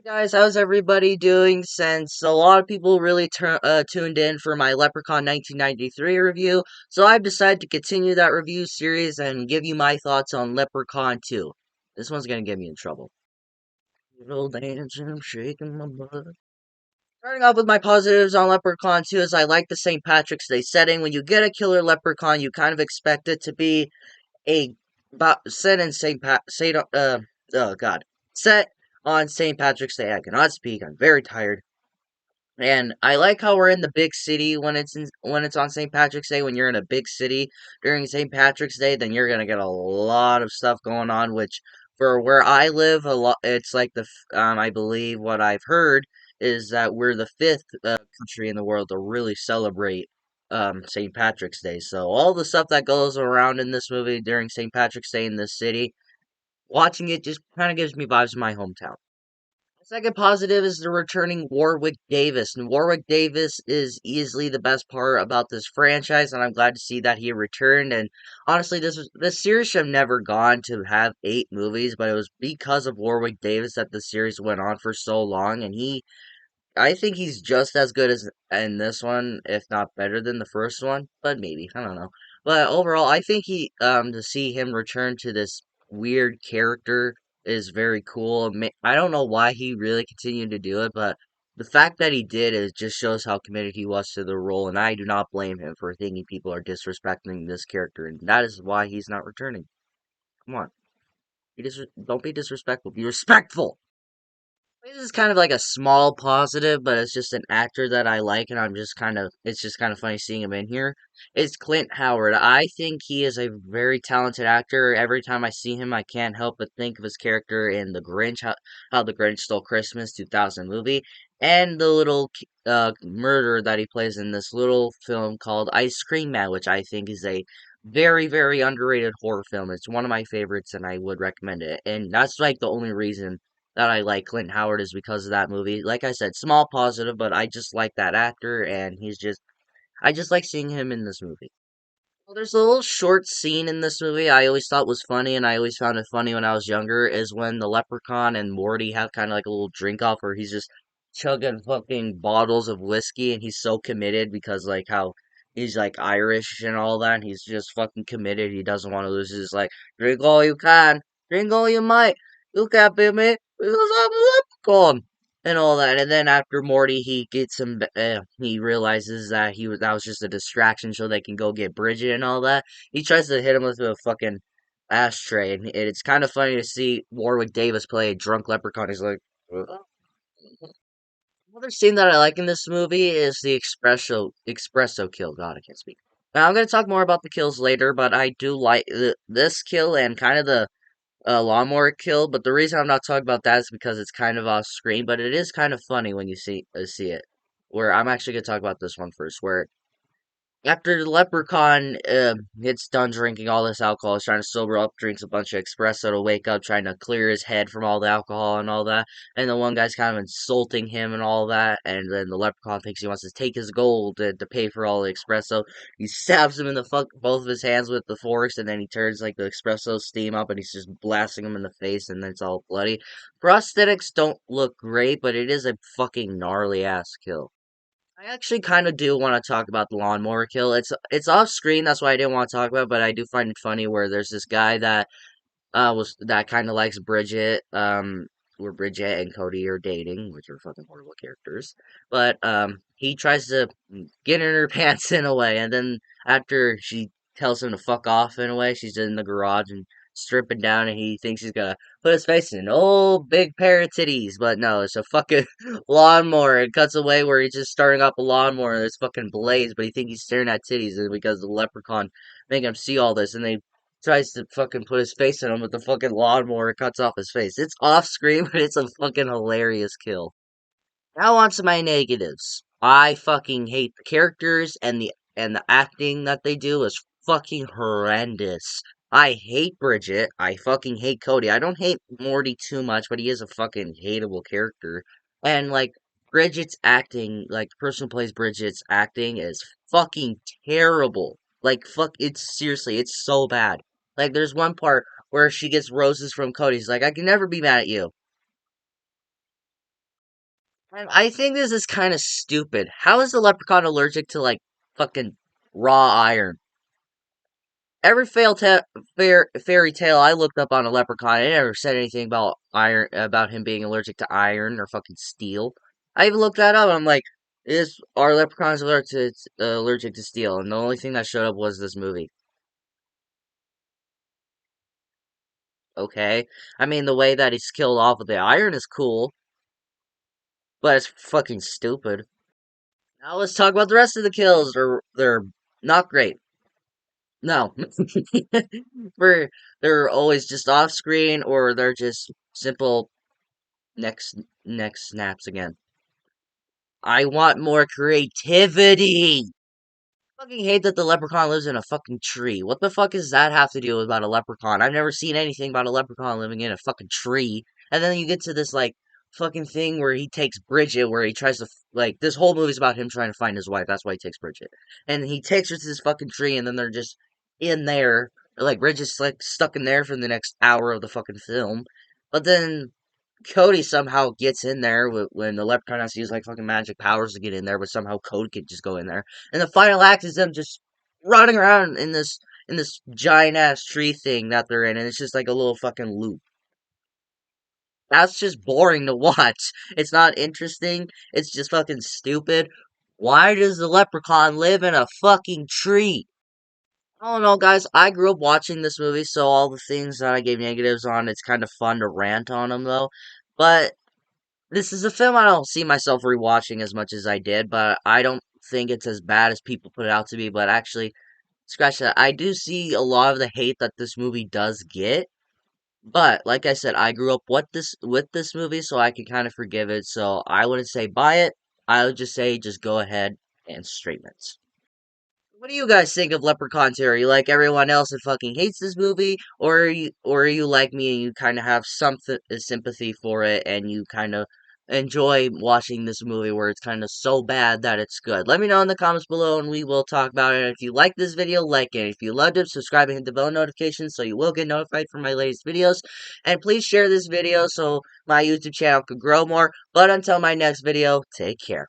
Guys, how's everybody doing? Since a lot of people really tuned in for my Leprechaun 1993 review, so I've decided to continue that review series and give you my thoughts on Leprechaun 2. This one's gonna get me in trouble. Little dancing, I'm shaking my butt. Starting off with my positives on Leprechaun 2 is I like the St. Patrick's Day setting. When you get a killer leprechaun, you kind of expect it to be a set in oh god, set on St. Patrick's Day. I cannot speak. I'm very tired. And I like how we're in the big city when it's on St. Patrick's Day. When you're in a big city during St. Patrick's Day, then you're gonna get a lot of stuff going on. Which for where I live, a lot it's like I believe what I've heard is that we're the fifth country in the world to really celebrate St. Patrick's Day. So all the stuff that goes around in this movie during St. Patrick's Day in this city, watching it just kind of gives me vibes of my hometown. Second positive is the returning Warwick Davis. And Warwick Davis is easily the best part about this franchise, and I'm glad to see that he returned. And honestly, this series should have never gone to have 8 movies, but it was because of Warwick Davis that the series went on for so long. And I think he's just as good as in this one, if not better than the first one. But maybe I don't know. But overall, I think to see him return to this weird character is very cool. I don't know why he really continued to do it, but the fact that he did is just shows how committed he was to the role, and I do not blame him for thinking people are disrespecting this character, and that is why he's not returning. Come on, don't be disrespectful. Be respectful. This is kind of like a small positive, but it's just an actor that I like, and it's just kind of funny seeing him in here. It's Clint Howard. I think he is a very talented actor. Every time I see him, I can't help but think of his character in The Grinch, how The Grinch Stole Christmas 2000 movie, and the little murderer that he plays in this little film called Ice Cream Man, which I think is a very, very underrated horror film. It's one of my favorites, and I would recommend it. And that's like the only reason that I like Clint Howard is because of that movie. Like I said, small positive, but I just like that actor, and I just like seeing him in this movie. Well, there's a little short scene in this movie I always thought was funny, and I always found it funny when I was younger, is when the Leprechaun and Morty have kind of like a little drink off where he's just chugging fucking bottles of whiskey, and he's so committed because, like, how he's, like, Irish and all that, and he's just fucking committed. He doesn't want to lose. He's like, drink all you can, drink all you might. You can't beat me because I'm a leprechaun and all that. And then after Morty, he realizes that was just a distraction so they can go get Bridget and all that. He tries to hit him with a fucking ashtray, and it's kind of funny to see Warwick Davis play a drunk leprechaun. He's like, "Uh." Another scene that I like in this movie is the espresso kill. God, I can't speak. Now I'm gonna talk more about the kills later, but I do like this kill and kind of the lawnmower kill, but the reason I'm not talking about that is because it's kind of off screen, but it is kind of funny when you see it. Where I'm actually gonna talk about this one first, where after the leprechaun gets done drinking all this alcohol, he's trying to sober up, drinks a bunch of espresso to wake up, trying to clear his head from all the alcohol and all that. And the one guy's kind of insulting him and all that. And then the leprechaun thinks he wants to take his gold to pay for all the espresso. He stabs him in the both of his hands with the forks, and then he turns like the espresso steam up, and he's just blasting him in the face, and then it's all bloody. Prosthetics don't look great, but it is a fucking gnarly ass kill. I actually kind of do want to talk about the lawnmower kill. It's off screen, that's why I didn't want to talk about it, but I do find it funny where there's this guy that that kind of likes Bridget, where Bridget and Cody are dating, which are fucking horrible characters. But he tries to get in her pants in a way, and then after she tells him to fuck off in a way, she's in the garage and stripping down, and he thinks he's gonna put his face in an old big pair of titties, but no, it's a fucking lawnmower. It cuts away where he's just starting up a lawnmower, and there's fucking blaze, but he thinks he's staring at titties, and because the leprechaun make him see all this, and they tries to fucking put his face in him with the fucking lawnmower, cuts off his face. It's off screen, but it's a fucking hilarious kill. Now on to my negatives. I fucking hate the characters and the acting that they do is fucking horrendous. I hate Bridget. I fucking hate Cody. I don't hate Morty too much, but he is a fucking hateable character. And like Bridget's acting, like the person who plays Bridget's acting is fucking terrible. Like fuck, it's seriously, it's so bad. Like there's one part where she gets roses from Cody. He's like, I can never be mad at you. And I think this is kind of stupid. How is the leprechaun allergic to, like, fucking raw iron? Every fairy tale I looked up on a leprechaun, it never said anything about iron, about him being allergic to iron or fucking steel. I even looked that up. I'm like, is are leprechauns allergic to steel? And the only thing that showed up was this movie. Okay, I mean the way that he's killed off with the iron is cool, but it's fucking stupid. Now let's talk about the rest of the kills. They're not great. No, they're they're always just off screen or they're just simple neck snaps again. I want more creativity. Fucking hate that the leprechaun lives in a fucking tree. What the fuck does that have to do with about a leprechaun? I've never seen anything about a leprechaun living in a fucking tree. And then you get to this like fucking thing where he takes Bridget, where he tries to like this whole movie's about him trying to find his wife. That's why he takes Bridget, and he takes her to this fucking tree, and then they're just in there, like Bridget's like stuck in there for the next hour of the fucking film. But then Cody somehow gets in there when the leprechaun has to use like fucking magic powers to get in there, but somehow Cody can just go in there. And the final act is them just running around in this giant ass tree thing that they're in, and it's just like a little fucking loop. That's just boring to watch. It's not interesting. It's just fucking stupid. Why does the leprechaun live in a fucking tree? I don't know, guys. I grew up watching this movie, so all the things that I gave negatives on, it's kind of fun to rant on them, though. But this is a film I don't see myself rewatching as much as I did, but I don't think it's as bad as people put it out to be. But actually, scratch that. I do see a lot of the hate that this movie does get. But like I said, I grew up with this movie, so I can kind of forgive it. So I wouldn't say buy it. I would just say just go ahead and stream it. What do you guys think of Leprechaun 2? Are you like everyone else and fucking hates this movie, or are you like me and you kind of have some sympathy for it and you kind of enjoy watching this movie where it's kind of so bad that it's good? Let me know in the comments below and we will talk about it. If you like this video, like it. If you loved it, subscribe and hit the bell notification so you will get notified for my latest videos. And please share this video so my YouTube channel could grow more. But until my next video, take care.